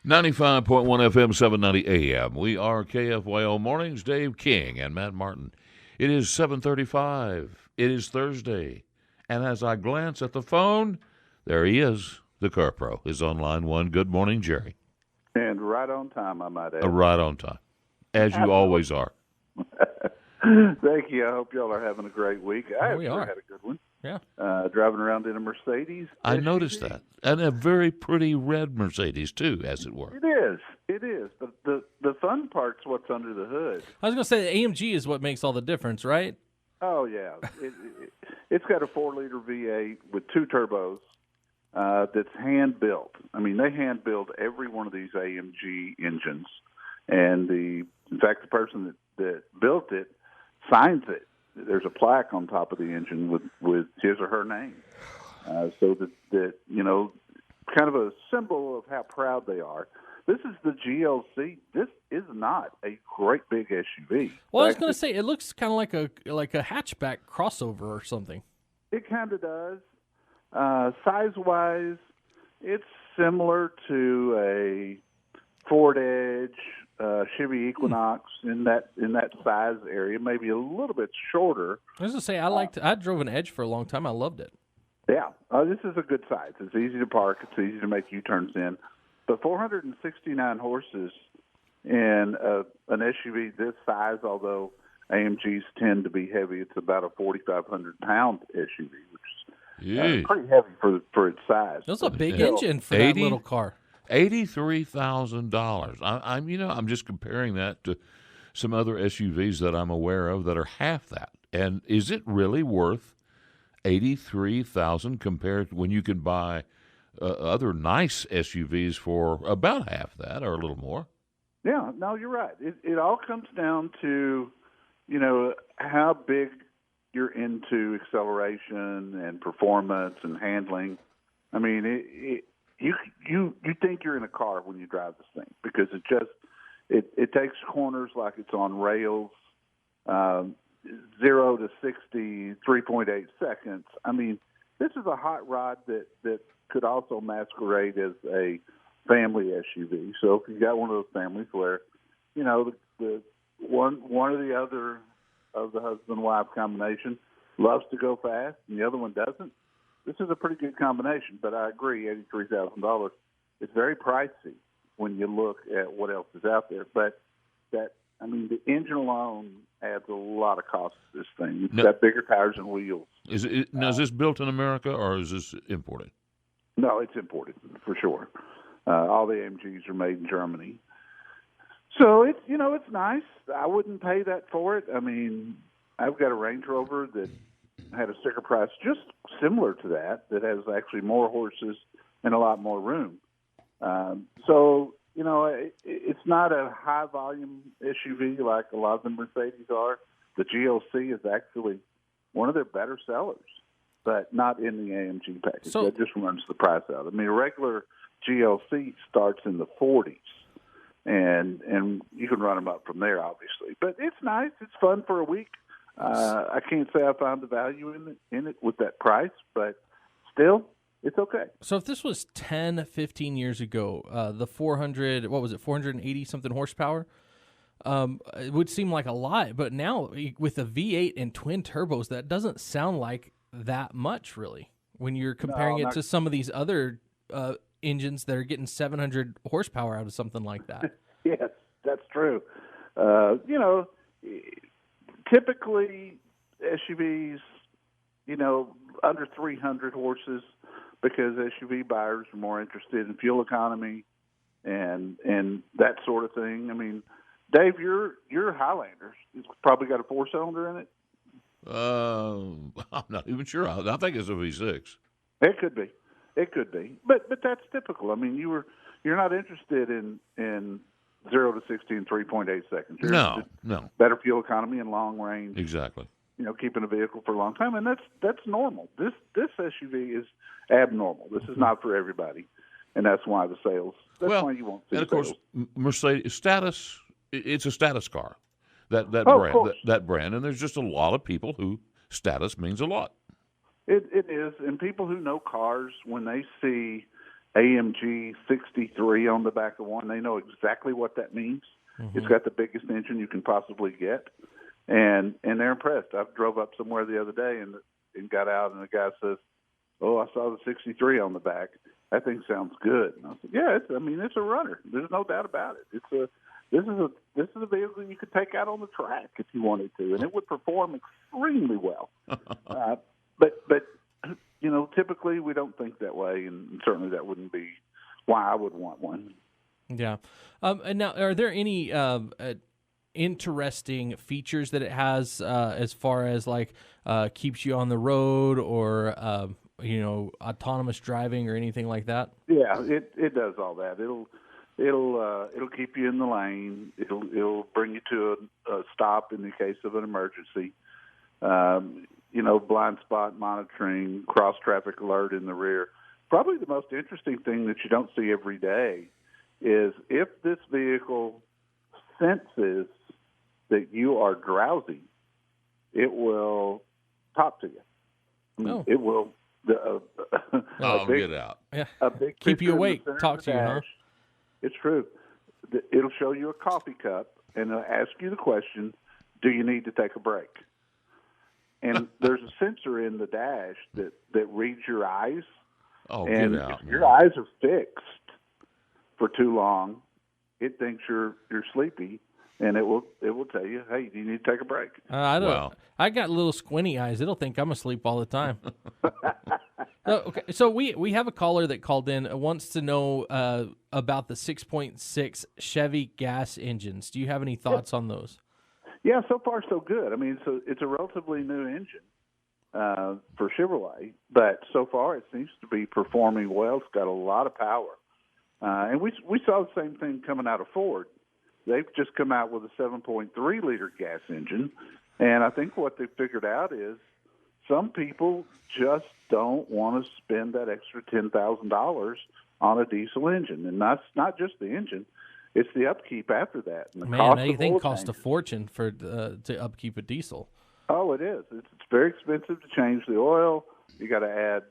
95.1 FM, 790 AM. We are KFYO Mornings, Dave King and Matt Martin. It is 7:35. It is Thursday. And as I glance at the phone, there he is. The Car Pro is on line one. Good morning, Jerry. And right on time, I might add. Right on time, as you always are. Thank you. I hope y'all are having a great week. I had a good one. Yeah. Driving around in a Mercedes. I noticed that. And a very pretty red Mercedes, too, as it were. It is. It is. But the fun part's what's under the hood. I was going to say the AMG is what makes all the difference, right? Oh, yeah. It's got a 4-liter V8 with 2 turbos that's hand-built. I mean, they hand-build every one of these AMG engines. And, in fact, the person that built it signs it. There's a plaque on top of the engine with his or her name. So that, you know, kind of a symbol of how proud they are. This is the GLC. This is not a great big SUV. Well, I was going to say, it looks kind of like a hatchback crossover or something. It kind of does. Size-wise, it's similar to a Ford Edge, Chevy Equinox in that size area, maybe a little bit shorter. I was going to say, I drove an Edge for a long time. I loved it. Yeah, this is a good size. It's easy to park. It's easy to make U-turns in. But 469 horses in an SUV this size, although AMGs tend to be heavy, it's about a 4,500-pound SUV, which is pretty heavy for its size. That's a big engine for that little car. $83,000. I'm just comparing that to some other SUVs that I'm aware of that are half that. And is it really worth $83,000 compared to when you can buy other nice SUVs for about half that or a little more? Yeah, no, you're right. It all comes down to, you know, how big you're into acceleration and performance and handling. I mean, You think you're in a car when you drive this thing because it takes corners like it's on rails, 0 to 60, 3.8 seconds. I mean, this is a hot rod that could also masquerade as a family SUV. So if you got one of those families where, you know, the one or the other of the husband-wife combination loves to go fast and the other one doesn't, this is a pretty good combination, but I agree, $83,000 is very pricey when you look at what else is out there. But the engine alone adds a lot of cost to this thing. It's got bigger tires and wheels. Is this built in America or is this imported? No, it's imported for sure. All the AMGs are made in Germany. So it's nice. I wouldn't pay that for it. I mean, I've got a Range Rover that had a sticker price just similar to that has actually more horses and a lot more room. So, you know, it's not a high-volume SUV like a lot of the Mercedes are. The GLC is actually one of their better sellers, but not in the AMG package. So that just runs the price out. I mean, a regular GLC starts in the 40s, and you can run them up from there, obviously. But it's nice. It's fun for a week. I can't say I found the value in it with that price, but still, it's okay. So if this was 10, 15 years ago, the 480-something horsepower, it would seem like a lot. But now with a V8 and twin turbos, that doesn't sound like that much, really, when you're comparing it to some of these other engines that are getting 700 horsepower out of something like that. Yes, that's true. You know, typically, SUVs, you know, under 300 horses because SUV buyers are more interested in fuel economy and that sort of thing. I mean, Dave, your Highlander, it's probably got a 4-cylinder in it? I'm not even sure. I think it's a V6. It could be. But that's typical. I mean, you're not interested in 0 to 60 in 3.8 seconds. No. Better fuel economy and long range. Exactly. You know, keeping a vehicle for a long time, and that's normal. This SUV is abnormal. This is not for everybody, and that's why the sales. That's why you won't see. And of course, Mercedes status. It's a status car. That brand, and there's just a lot of people who status means a lot. It is, and people who know cars, when they see AMG 63 on the back of one. They know exactly what that means. Mm-hmm. It's got the biggest engine you can possibly get, and they're impressed. I drove up somewhere the other day and got out, and the guy says, "Oh, I saw the 63 on the back. That thing sounds good." And I said, "Yeah, it's a runner. There's no doubt about it. This is a vehicle you could take out on the track if you wanted to, and it would perform extremely well." But typically we don't think that way, and certainly that wouldn't be why I would want one. Yeah. And now, are there any interesting features that it has as far as like keeps you on the road or autonomous driving or anything like that? Yeah, it does all that. It'll keep you in the lane. It'll bring you to a stop in the case of an emergency. Blind spot monitoring, cross traffic alert in the rear. Probably the most interesting thing that you don't see every day is if this vehicle senses that you are drowsy, it will talk to you. It will. Get out. Yeah. A big keep you awake. Talk to you, huh? It's true. It'll show you a coffee cup and it'll ask you the question, "Do you need to take a break?" And there's a sensor in the dash that reads your eyes. Oh, and get out! If your eyes are fixed for too long, it thinks you're sleepy, and it will tell you, "Hey, do you need to take a break?" I don't. Wow. I got little squinty eyes. It'll think I'm asleep all the time. So we have a caller that called in wants to know about the 6.6 Chevy Gas Engines. Do you have any thoughts on those? Yeah, so far so good. I mean, it's a relatively new engine for Chevrolet, but so far it seems to be performing well. It's got a lot of power, and we saw the same thing coming out of Ford. They've just come out with a 7.3-liter gas engine, and I think what they figured out is some people just don't want to spend that extra $10,000 on a diesel engine, and that's not just the engine. It's the upkeep after that. And the Man, anything costs a fortune to upkeep a diesel. Oh, it is. It's very expensive to change the oil. You got to add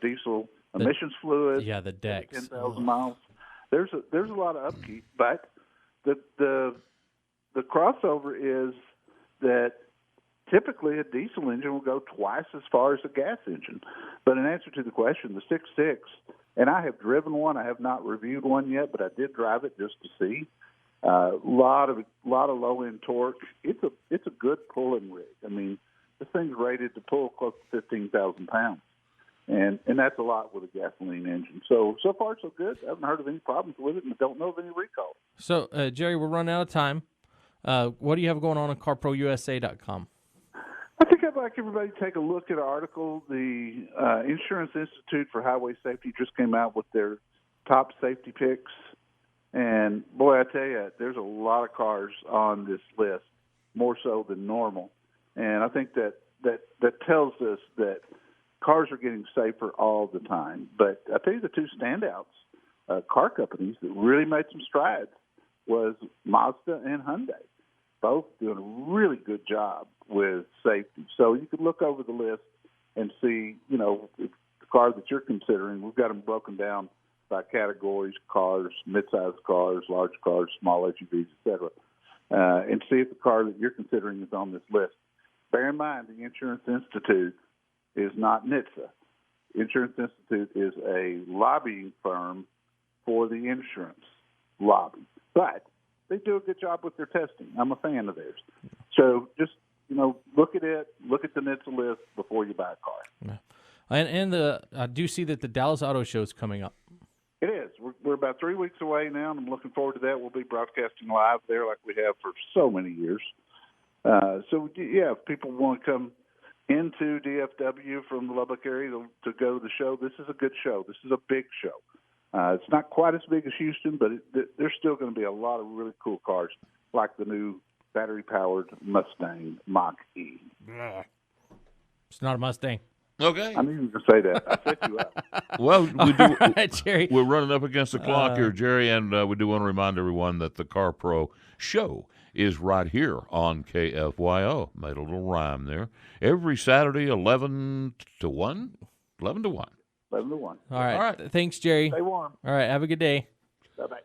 diesel emissions fluid. Yeah, the decks. 10,000 miles. There's a lot of upkeep, but the crossover is that typically a diesel engine will go twice as far as a gas engine. But in answer to the question, the 6.6. And I have driven one. I have not reviewed one yet, but I did drive it just to see. A lot of low end torque. It's a good pulling rig. I mean, this thing's rated to pull close to 15,000 pounds, and that's a lot with a gasoline engine. So far so good. I haven't heard of any problems with it, and I don't know of any recalls. So Jerry, we're running out of time. What do you have going on CarProUSA.com? I think I'd like everybody to take a look at an article. The Insurance Institute for Highway Safety just came out with their top safety picks. And, boy, I tell you, there's a lot of cars on this list, more so than normal. And I think that tells us that cars are getting safer all the time. But I tell you the two standouts, car companies that really made some strides was Mazda and Hyundai. Both doing a really good job with safety. So you could look over the list and see, if the car that you're considering, we've got them broken down by categories, cars, mid-sized cars, large cars, small SUVs, etc., and see if the car that you're considering is on this list. Bear in mind, the Insurance Institute is not NHTSA. Insurance Institute is a lobbying firm for the insurance lobby. But they do a good job with their testing. I'm a fan of theirs. So just, look at it, look at the NHTSA list before you buy a car. Yeah. And I do see that the Dallas Auto Show is coming up. It is. We're about 3 weeks away now, and I'm looking forward to that. We'll be broadcasting live there like we have for so many years. If people want to come into DFW from the Lubbock area to go to the show, this is a good show. This is a big show. It's not quite as big as Houston, but there's still going to be a lot of really cool cars, like the new battery-powered Mustang Mach-E. It's not a Mustang. Okay. I knew you were going to say that. I set you up. Well, we do. Right, Jerry. We're running up against the clock here, Jerry, and we do want to remind everyone that the Car Pro Show is right here on KFYO. Made a little rhyme there. Every Saturday, 11 to 1. 11 to 1. 11 to 1. All right. All right. Thanks, Jerry. Stay warm. All right. Have a good day. Bye-bye.